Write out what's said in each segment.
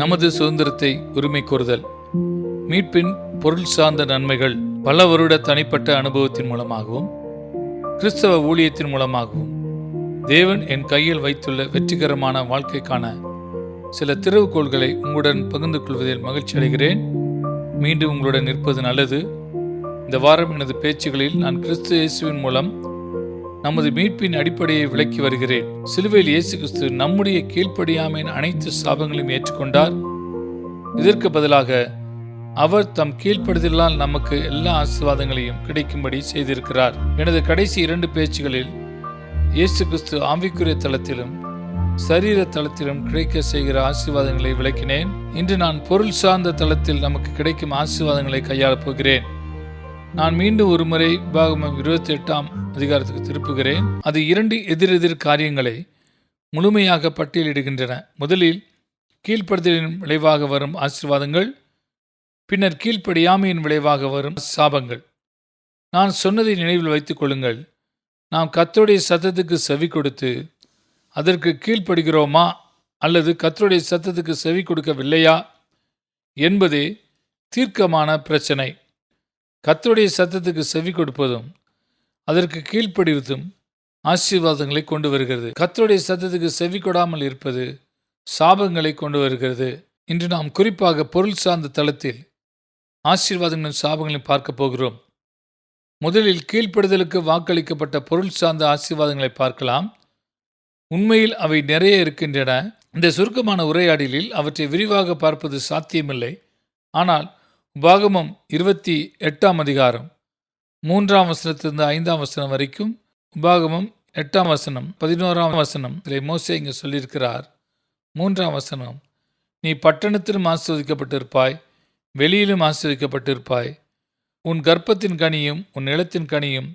நமது சுதந்திரத்தை உரிமை கோருதல். மீட்பின் பொருள் சார்ந்த நன்மைகள் பல வருட தனிப்பட்ட அனுபவத்தின் மூலமாகவும் கிறிஸ்தவ ஊழியத்தின் மூலமாகவும் தேவன் என் கையில் வைத்துள்ள வெற்றிகரமான வாழ்க்கைக்கான சில திறவுகோள்களை உங்களுடன் பகிர்ந்து கொள்வதில் மகிழ்ச்சி அடைகிறேன். மீண்டும் உங்களுடன் நிற்பது நல்லது. இந்த வாரம் எனது பேச்சுகளில் நான் கிறிஸ்து இயேசுவின் மூலம் நமது மீட்பின் அடிப்படையை விளக்கி வருகிறேன். சிலுவையில் இயேசு கிறிஸ்து நம்முடைய கீழ்ப்படியாமையின் அனைத்து சாபங்களையும் ஏற்றுக்கொண்டார். இதற்கு பதிலாக அவர் தம் கீழ்ப்படுதலால் நமக்கு எல்லா ஆசீர்வாதங்களையும் கிடைக்கும்படி செய்திருக்கிறார். எனது கடைசி 2 பேச்சுகளில் இயேசு கிறிஸ்து ஆவிக்குரிய தளத்திலும் சரீர தளத்திலும் கிடைக்க செய்கிற ஆசீர்வாதங்களை விளக்கினேன். இன்று நான் பொருள் சார்ந்த தளத்தில் நமக்கு கிடைக்கும் ஆசீர்வாதங்களை கையாளப் போகிறேன். நான் மீண்டும் ஒரு முறை உபாகமம் 28ஆம் அதிகாரத்துக்கு திருப்புகிறேன். அது 2 எதிரெதிர் காரியங்களை முழுமையாக பட்டியலிடுகின்றன. முதலில் கீழ்ப்படுதலின் விளைவாக வரும் ஆசீர்வாதங்கள், பின்னர் கீழ்ப்படியாமையின் விளைவாக வரும் சாபங்கள். நான் சொன்னதை நினைவில் வைத்துக் கொள்ளுங்கள். நாம் கர்த்தருடைய சத்தத்துக்கு செவி கொடுத்து அதற்கு கீழ்ப்படுகிறோமா அல்லது கர்த்தருடைய சத்தத்துக்கு செவி கொடுக்கவில்லையா என்பதே தீர்க்கமான பிரச்சனை. கர்த்தருடைய சத்தத்துக்கு செவி கொடுப்பதும் அதற்கு கீழ்ப்படிவதும் ஆசீர்வாதங்களை கொண்டு வருகிறது. கர்த்தருடைய சத்தத்துக்கு செவி கொடாமல் இருப்பது சாபங்களை கொண்டு வருகிறது. இன்று நாம் குறிப்பாக பொருள் சார்ந்த தளத்தில் ஆசீர்வாதங்களும் சாபங்களையும் பார்க்க போகிறோம். முதலில் கீழ்ப்படுதலுக்கு வாக்களிக்கப்பட்ட பொருள் சார்ந்த ஆசீர்வாதங்களை பார்க்கலாம். உண்மையில் அவை நிறைய இருக்கின்றன. இந்த சுருக்கமான உரையாடலில் அவற்றை விரிவாக பார்ப்பது சாத்தியமில்லை. ஆனால் உபாகமம் 28ஆம் அதிகாரம் 3ஆம் வசனத்திலிருந்து 5ஆம் வசனம் வரைக்கும், உபாகமம் 8ஆம் வசனம் 11ஆம் வசனம் மோசே இங்கே சொல்லியிருக்கிறார். 3ஆம் வசனம், நீ பட்டணத்திலும் ஆசீர்வதிக்கப்பட்டிருப்பாய், வெளியிலும் ஆசீர்வதிக்கப்பட்டிருப்பாய். உன் கர்ப்பத்தின் கனியும் உன் நிலத்தின் கனியும்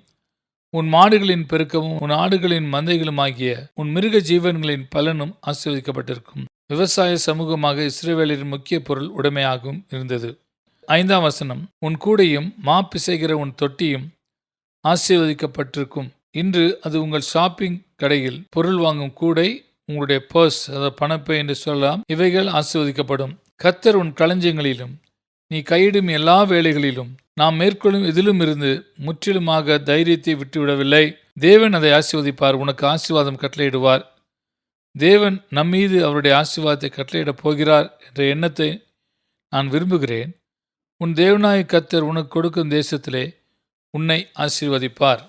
உன் மாடுகளின் பெருக்கமும் உன் ஆடுகளின் மந்தைகளும் ஆகிய உன் மிருக ஜீவன்களின் பலனும் ஆசீர்வதிக்கப்பட்டிருக்கும். விவசாய சமூகமாக இஸ்ரவேலின் முக்கிய பொருள் உடைமையாகவும் இருந்தது. 5ஆம் வசனம், உன் கூடையும் பிசைகிற உன் தொட்டியும் ஆசீர்வதிக்கப்பட்டிருக்கும். இன்று அது உங்கள் ஷாப்பிங் கடையில் பொருள் வாங்கும் கூடை, உங்களுடைய பர்ஸ், அதாவது பணப்பை என்று சொல்லலாம், இவைகள் ஆசீர்வதிக்கப்படும். கர்த்தர் உன் களஞ்சியங்களிலும் நீ கையிடும் எல்லா வேலைகளிலும் நாம் மேற்கொள்ளும் இதிலும் இருந்து முற்றிலுமாக தைரியத்தை விட்டுவிடவில்லை. தேவன் அதை ஆசீர்வதிப்பார், உனக்கு ஆசீர்வாதம் கட்டளையிடுவார். தேவன் நம்மீது அவருடைய ஆசீர்வாதத்தை கட்டளையிடப் போகிறார் என்ற எண்ணத்தை நான் விரும்புகிறேன். உன் தேவனாய கர்த்தர் உனக்கு கொடுக்கும் தேசத்திலே உன்னை ஆசீர்வதிப்பார்.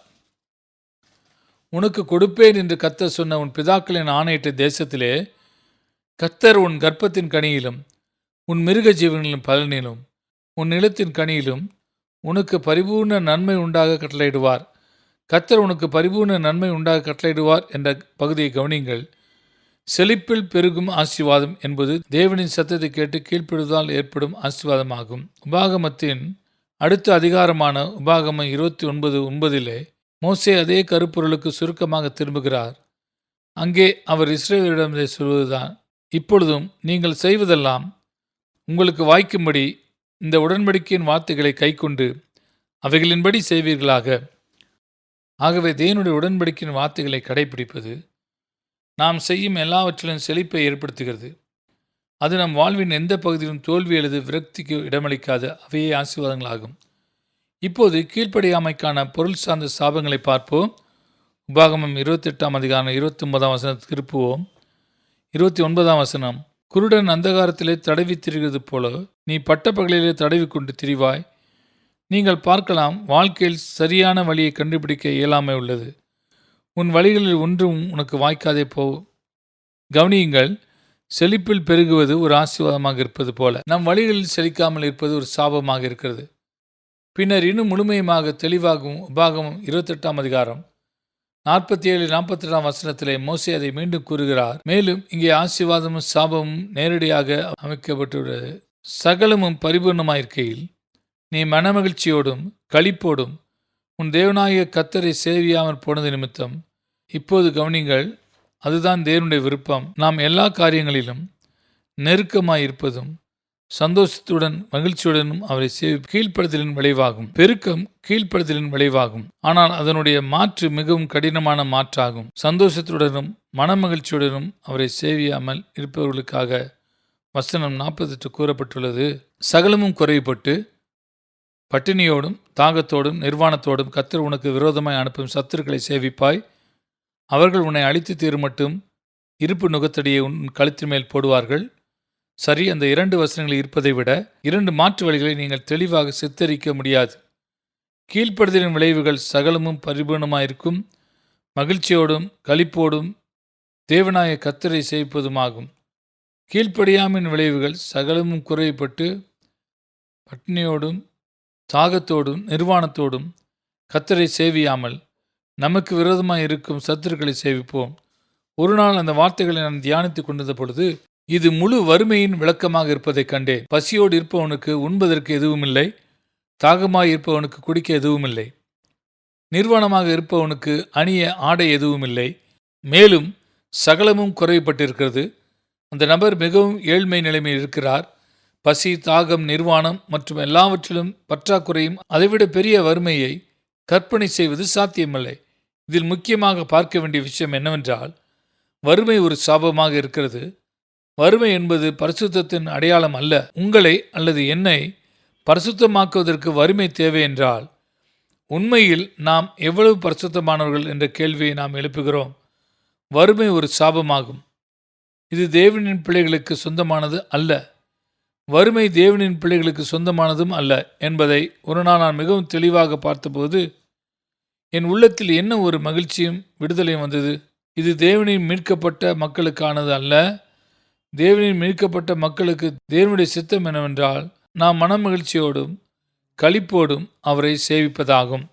உனக்கு கொடுப்பேன் என்று கர்த்தர் சொன்ன உன் பிதாக்களின் ஆணையிட்ட தேசத்திலே கர்த்தர் உன் கர்ப்பத்தின் கனியிலும் உன் மிருக ஜீவன்களின் பலனிலும் உன் நிலத்தின் கனியிலும் உனக்கு பரிபூர்ண நன்மை உண்டாக கட்டளையிடுவார். கர்த்தர் உனக்கு பரிபூர்ண நன்மை உண்டாக கட்டளையிடுவார் என்ற பகுதியை கவனிங்கள். செழிப்பில் பெருகும் ஆசீர்வாதம் என்பது தேவனின் சத்தத்தை கேட்டு கீழ்ப்படுவதால் ஏற்படும் ஆசீர்வாதமாகும். உபாகமத்தின் அடுத்த அதிகாரமான உபாகமம் 29:9 மோசே அதே கருப்பொருளுக்கு சுருக்கமாக திரும்புகிறார். அங்கே அவர் இஸ்ரவேலிடம் சொல்வதுதான், இப்பொழுதும் நீங்கள் செய்வதெல்லாம் உங்களுக்கு வாய்க்கும்படி இந்த உடன்படிக்கையின் வார்த்தைகளை கைக்கொண்டு அவைகளின்படி செய்வீர்களாக. ஆகவே தேவனுடைய உடன்படிக்கையின் வார்த்தைகளை கடைபிடிப்பது நாம் செய்யும் எல்லாவற்றிலும் செழிப்பை ஏற்படுத்துகிறது. அது நம் வாழ்வின் எந்த பகுதியிலும் தோல்வி அல்லது விரக்திக்கு இடமளிக்காத அவையே ஆசீர்வாதங்களாகும். இப்போது கீழ்ப்படியாமைக்கான பொருள் சார்ந்த சாபங்களை பார்ப்போம். உபாகமம் 28ஆம் அதிகாரம் 29ஆம் வசனத்துக்கு திருப்புவோம். 29ஆம் வசனம், குருடன் அந்தகாரத்திலே தடவி திரிகிறது போல நீ பட்டப்பகலிலே தடவி கொண்டு திரிவாய். நீங்கள் பார்க்கலாம், வாழ்க்கையில் சரியான வழியை கண்டுபிடிக்க இயலாமை உள்ளது. உன் வழிகளில் ஒன்றும் உனக்கு வாய்க்காதே போகும். கவனியுங்கள், செழிப்பில் பெருகுவது ஒரு ஆசீர்வாதமாக இருப்பது போல நம் வழிகளில் செழிக்காமல் இருப்பது ஒரு சாபமாக இருக்கிறது. பின்னர் இன்னும் முழுமையாக தெளிவாகவும் உபாகமம் 28ஆம் அதிகாரம் 47-48ஆம் வசனத்திலே மோசே அதை மீண்டும் கூறுகிறார். மேலும் இங்கே ஆசீர்வாதமும் சாபமும் நேரடியாக அமைக்கப்பட்டுள்ளது. சகலமும் பரிபூர்ணமாயிருக்கையில் நீ மனமகிழ்ச்சியோடும் களிப்போடும் உன் தேவனாகிய கர்த்தரை சேவியாமல் போனது நிமித்தம். இப்போது கவனிங்கள், அதுதான் தேவனுடைய விருப்பம். நாம் எல்லா காரியங்களிலும் நெருக்கமாயிருப்பதும் சந்தோஷத்துடன் மகிழ்ச்சியுடனும் அவரை கீழ்ப்படுதலின் விளைவாகும். பெருக்கம் கீழ்ப்படுதலின் விளைவாகும். ஆனால் அதனுடைய மாற்று மிகவும் கடினமான மாற்றாகும். சந்தோஷத்துடனும் மனமகிழ்ச்சியுடனும் அவரை சேவியாமல் இருப்பவர்களுக்காக வசனம் 48 கூறப்பட்டுள்ளது, சகலமும் குறைபட்டு பட்டினியோடும் தாகத்தோடும் நிர்வாணத்தோடும் கர்த்தர் உனக்கு விரோதமாய் அனுப்பும் சத்துருக்களை சேவிப்பாய். அவர்கள் உன்னை அழித்து தீருமட்டும் இருப்பு நுகத்தடியை உன் கழுத்தின் மேல் போடுவார்கள். சரி, அந்த 2 வசனங்கள் இருப்பதை விட 2 மாற்று வழிகளை நீங்கள் தெளிவாக சித்தரிக்க முடியாது. கீழ்ப்படுதலின் விளைவுகள் சகலமும் பரிபூர்ணமாயிருக்கும் மகிழ்ச்சியோடும் களிப்போடும் தேவனாய கர்த்தரை சேவிப்பதுமாகும். கீழ்ப்படியாமின் விளைவுகள் சகலமும் குறைபட்டு பட்டினியோடும் தாகத்தோடும் நிர்வாணத்தோடும் கர்த்தரை சேவியாமல் நமக்கு விரோதமாக இருக்கும் சத்துருக்களை சேவிப்போம். ஒரு நாள் அந்த வார்த்தைகளை நான் தியானித்துக் கொண்டிருந்த பொழுது இது முழு வறுமையின் விளக்கமாக இருப்பதை கண்டேன். பசியோடு இருப்பவனுக்கு உண்பதற்கு எதுவும் இல்லை, தாகமாய் இருப்பவனுக்கு குடிக்க எதுவும் இல்லை, நிர்வாணமாக இருப்பவனுக்கு அணிய ஆடை எதுவும் இல்லை, மேலும் சகலமும் குறைபட்டிருக்கிறது. அந்த நபர் மிகவும் ஏழ்மை நிலைமையில் இருக்கிறார். பசி, தாகம், நிர்வாணம் மற்றும் எல்லாவற்றிலும் பற்றாக்குறையும் அதைவிட பெரிய வறுமையை கற்பனை செய்வது சாத்தியமில்லை. இதில் முக்கியமாக பார்க்க வேண்டிய விஷயம் என்னவென்றால், வறுமை ஒரு சாபமாக இருக்கிறது. வறுமை என்பது பரிசுத்தத்தின் அடையாளம் அல்ல. உங்களை அல்லது என்னை பரிசுத்தமாக்குவதற்கு வறுமை தேவை என்றால், உண்மையில் நாம் எவ்வளவு பரிசுத்தமானவர்கள் என்ற கேள்வியை நாம் எழுப்புகிறோம். வறுமை ஒரு சாபமாகும். இது தேவனின் பிள்ளைகளுக்கு சொந்தமானது அல்ல. வறுமை தேவனின் பிள்ளைகளுக்கு சொந்தமானதும் அல்ல என்பதை ஒரு நாள் நான் மிகவும் தெளிவாக பார்த்தபோது என் உள்ளத்தில் என்ன ஒரு மகிழ்ச்சியும் விடுதலையும் வந்தது. இது தேவனின் மீட்கப்பட்ட மக்களுக்கானது அல்ல. தேவனின் மீட்கப்பட்ட மக்களுக்கு தேவனுடைய சித்தம் என்னவென்றால், நாம் மனமகிழ்ச்சியோடும் களிப்போடும் அவரை சேவிப்பதாகும்.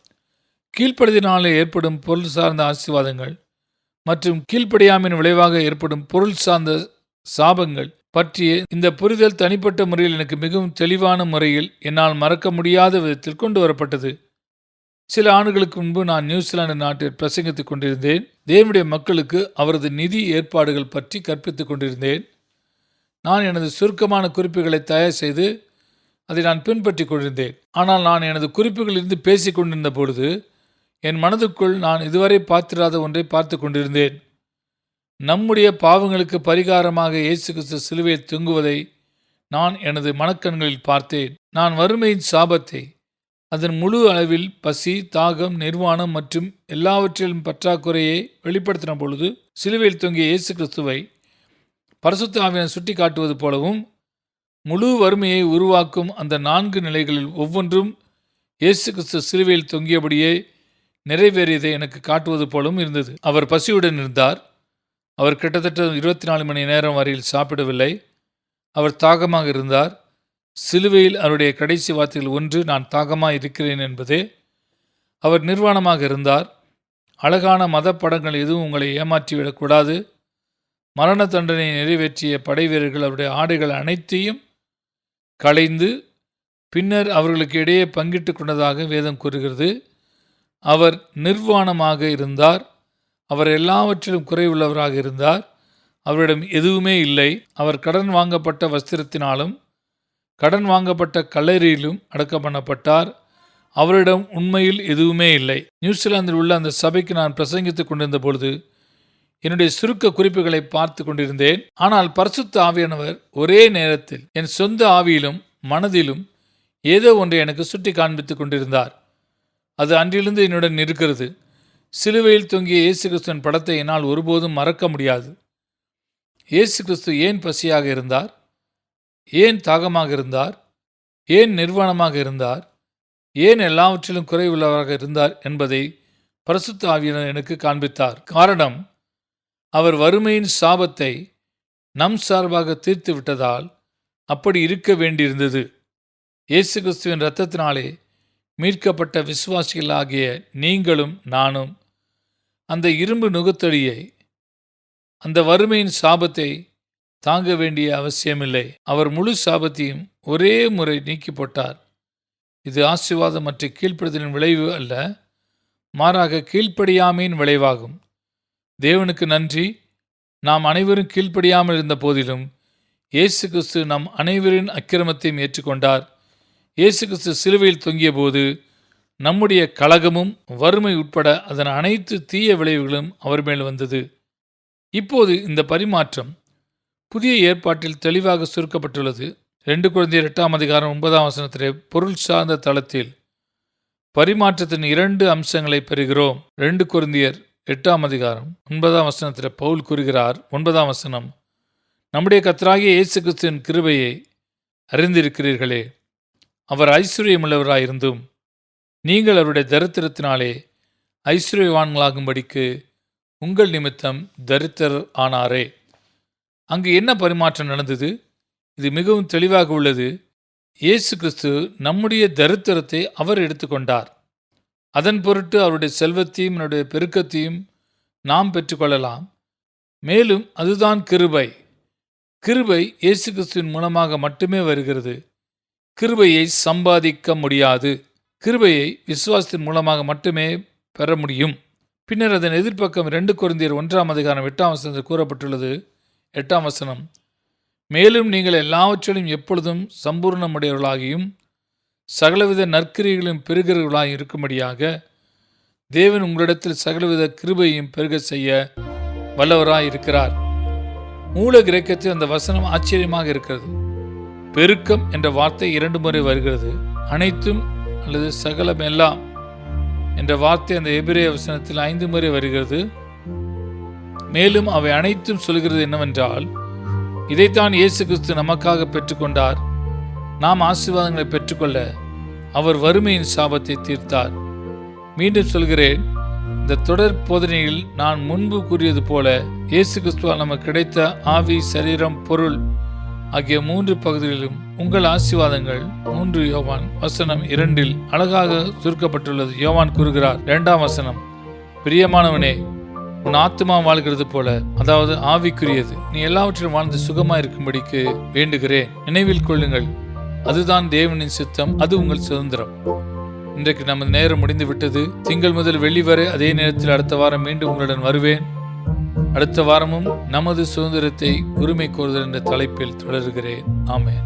கீழ்ப்படிதலினாலே ஏற்படும் பொருள் சார்ந்த ஆசீர்வாதங்கள் மற்றும் கீழ்ப்படியாமையின் விளைவாக ஏற்படும் பொருள் சார்ந்த சாபங்கள் பற்றிய இந்த புரிதல் தனிப்பட்ட முறையில் எனக்கு மிகவும் தெளிவான முறையில் என்னால் மறக்க முடியாத விதத்தில் கொண்டு வரப்பட்டது. சில ஆண்டுகளுக்கு முன்பு நான் நியூசிலாந்து நாட்டில் பிரசங்கித்துக் கொண்டிருந்தேன். தேவனுடைய மக்களுக்கு அவரது நிதி ஏற்பாடுகள் பற்றி கற்பித்துக் கொண்டிருந்தேன். நான் எனது சுருக்கமான குறிப்புகளை தயார் செய்து அதை நான் பின்பற்றி கொண்டிருந்தேன். ஆனால் நான் எனது குறிப்புகளிலிருந்து பேசிக் கொண்டிருந்த பொழுது என் மனதுக்குள் நான் இதுவரை பார்த்திராத ஒன்றை பார்த்து கொண்டிருந்தேன். நம்முடைய பாவங்களுக்கு பரிகாரமாக இயேசு கிறிஸ்து சிலுவையில் தொங்குவதை நான் எனது மனக்கண்களில் பார்த்தேன். நான் வறுமையின் சாபத்தை, அதன் முழு அளவில் பசி, தாகம், நிர்வாணம் மற்றும் எல்லாவற்றிலும் பற்றாக்குறையை வெளிப்படுத்தின பொழுது சிலுவையில் தொங்கிய இயேசு கிறிஸ்துவை பரிசுத்த ஆவியானவர் சுட்டி காட்டுவது போலவும், முழு வறுமையை உருவாக்கும் அந்த 4 நிலைகளில் ஒவ்வொன்றும் இயேசு கிறிஸ்து சிலுவையில் தொங்கியபடியே நிறைவேறியதை எனக்கு காட்டுவது போலவும் இருந்தது. அவர் பசியுடன் இருந்தார். அவர் கிட்டத்தட்ட 24 மணி நேரம் வரையில் சாப்பிடவில்லை. அவர் தாகமாக இருந்தார். சிலுவையில் அவருடைய கடைசி வார்த்தைகள் ஒன்று, நான் தாகமாக இருக்கிறேன் என்பதே. அவர் நிர்வாணமாக இருந்தார். அழகான மத படங்கள் எதுவும் உங்களை ஏமாற்றிவிடக்கூடாது. மரண தண்டனை நிறைவேற்றிய படை வீரர்கள் அவருடைய ஆடைகள் அனைத்தையும் களைந்து பின்னர் அவர்களுக்கு இடையே பங்கிட்டு கொண்டதாக வேதம் கூறுகிறது. அவர் நிர்வாணமாக இருந்தார். அவர் எல்லாவற்றிலும் குறைவுள்ளவராக இருந்தார். அவரிடம் எதுவுமே இல்லை. அவர் கடன் வாங்கப்பட்ட வஸ்திரத்தினாலும் கடன் வாங்கப்பட்ட கல்லறையிலும் அடக்கம் பண்ணப்பட்டார். அவரிடம் உண்மையில் எதுவுமே இல்லை. நியூசிலாந்தில் உள்ள அந்த சபைக்கு நான் பிரசங்கித்துக் கொண்டிருந்த பொழுது என்னுடைய சுருக்க குறிப்புகளை பார்த்து கொண்டிருந்தேன். ஆனால் பரிசுத்த ஆவியானவர் ஒரே நேரத்தில் என் சொந்த ஆவியிலும் மனதிலும் ஏதோ ஒன்றை எனக்கு சுட்டி காண்பித்துக் கொண்டிருந்தார். அது அன்றிலிருந்து என்னுடன் இருக்கிறது. சிலுவையில் தொங்கிய இயேசு கிறிஸ்துவின் படத்தை என்னால் ஒருபோதும் மறக்க முடியாது. இயேசு கிறிஸ்து ஏன் பசியாக இருந்தார்? ஏன் தாகமாக இருந்தார்? ஏன் நிர்வாணமாக இருந்தார்? ஏன் எல்லாவற்றிலும் குறைவுள்ளவராக இருந்தார் என்பதை பரிசுத்த ஆவியானவர் எனக்கு காண்பித்தார். காரணம், அவர் வறுமையின் சாபத்தை நம் சார்பாக தீர்த்து விட்டதால் அப்படி இருக்க வேண்டியிருந்தது. இயேசு கிறிஸ்துவின் இரத்தத்தினாலே மீட்கப்பட்ட விசுவாசிகளாகிய நீங்களும் நானும் அந்த இரும்பு நுகத்தடியை, அந்த வறுமையின் சாபத்தை தாங்க வேண்டிய அவசியமில்லை. அவர் முழு சாபத்தையும் ஒரே முறை நீக்கி போட்டார். இது ஆசீர்வாதம் மற்றும் கீழ்ப்படுதலின் விளைவு அல்ல, மாறாக கீழ்ப்படியாமையின் விளைவாகும். தேவனுக்கு நன்றி, நாம் அனைவரும் கீழ்ப்படியாமல் இருந்த போதிலும் இயேசு கிறிஸ்து நம் அனைவரின் அக்கிரமத்தையும் ஏற்றுக்கொண்டார். இயேசு கிறிஸ்து சிலுவையில் தொங்கிய போது நம்முடைய கலகமும் வறுமை உட்பட அதன் அனைத்து தீய விளைவுகளும் அவர் மேல் வந்தது. இப்போது இந்த பரிமாற்றம் புதிய ஏற்பாட்டில் தெளிவாக சுருக்கப்பட்டுள்ளது. 2 கொரிந்தியர் 8:9 பொருள் சார்ந்த தளத்தில் பரிமாற்றத்தின் 2 அம்சங்களை பெறுகிறோம். 2 கொரிந்தியர் 8:9 பவுல் கூறுகிறார், 9 நம்முடைய கர்த்தராகிய இயேசு கிறிஸ்துவின் கிருபையை அறிந்திருக்கிறீர்களே. அவர் ஐஸ்வர்யமுள்ளவராயிருந்தும் நீங்கள் அவருடைய தரித்திரத்தினாலே ஐஸ்வர்யவான்களாகும்படிக்கு உங்கள் நிமித்தம் தரித்திரர் ஆனாரே. அங்கு என்ன பரிமாற்றம் நடந்தது? இது மிகவும் தெளிவாக உள்ளது. இயேசு கிறிஸ்து நம்முடைய தரித்திரத்தை அவர் எடுத்துக்கொண்டார். அதன் பொருட்டு அவருடைய செல்வத்தையும் அவருடைய பெருக்கத்தையும் நாம் பெற்றுக்கொள்ளலாம். மேலும் அதுதான் கிருபை. கிருபை இயேசு கிறிஸ்துவின் மூலமாக மட்டுமே வருகிறது. கிருபையை சம்பாதிக்க முடியாது. கிருபையை விசுவாசத்தின் மூலமாக மட்டுமே பெற முடியும். பின்னர் அதன் எதிர்ப்பக்கம் 2 கொரிந்தியர் 1:8 கூறப்பட்டுள்ளது. 8 மேலும் நீங்கள் எல்லாவற்றிலும் எப்பொழுதும் சம்பூர்ணமுடையவர்களாகியும் சகலவித நற்கிரியைகளும் பெருகிறவர்களாக இருக்கும்படியாக தேவன் உங்களிடத்தில் சகலவித கிருபையும் பெருக செய்ய வல்லவராய் இருக்கிறார். மூல கிரேக்கத்தில் அந்த வசனம் ஆச்சரியமாக இருக்கிறது. பெருக்கம் என்ற வார்த்தை 2 முறை வருகிறது. அனைத்தும் அல்லது சகலம் எல்லாம் என்ற வார்த்தை அந்த எபிரேய வசனத்தில் 5 முறை வருகிறது. மேலும் அவை அனைத்தும் சொல்கிறது என்னவென்றால், இதைத்தான் இயேசு கிறிஸ்து நமக்காக பெற்றுக்கொண்டார். நாம் ஆசீர்வாதங்களை பெற்றுக்கொள்ள அவர் வறுமையின் சாபத்தை தீர்த்தார். மீண்டும் சொல்கிறேன், இந்த தொடர் போதனையில் நான் முன்பு கூறியது போல இயேசு கிறிஸ்துவால் நமக்கு கிடைத்த ஆவி, சரீரம், பொருள் ஆகிய 3 பகுதிகளிலும் உங்கள் ஆசீர்வாதங்கள் 3 யோவான் 2 அழகாக சுருக்கப்பட்டுள்ளது. யோவான் கூறுகிறார் 2 பிரியமானவனே, உன் ஆத்துமா வாழ்கிறது போல, அதாவது ஆவிக்குரியது, நீ எல்லாவற்றிலும் வாழ்ந்து சுகமாய் இருக்கும்படிக்கு வேண்டுகிறேன். நினைவில் கொள்ளுங்கள், அதுதான் தேவனின் சித்தம், அது உங்கள் சுதந்திரம். இன்றைக்கு நமது நேரம் முடிந்து விட்டது. திங்கள் முதல் வெள்ளி வரை அதே நேரத்தில் அடுத்த வாரம் மீண்டும் உங்களுடன் வருவேன். அடுத்த வாரமும் நமது சுதந்திரத்தை உரிமை கோருதல் என்ற தலைப்பில் தொடர்கிறேன். ஆமென்.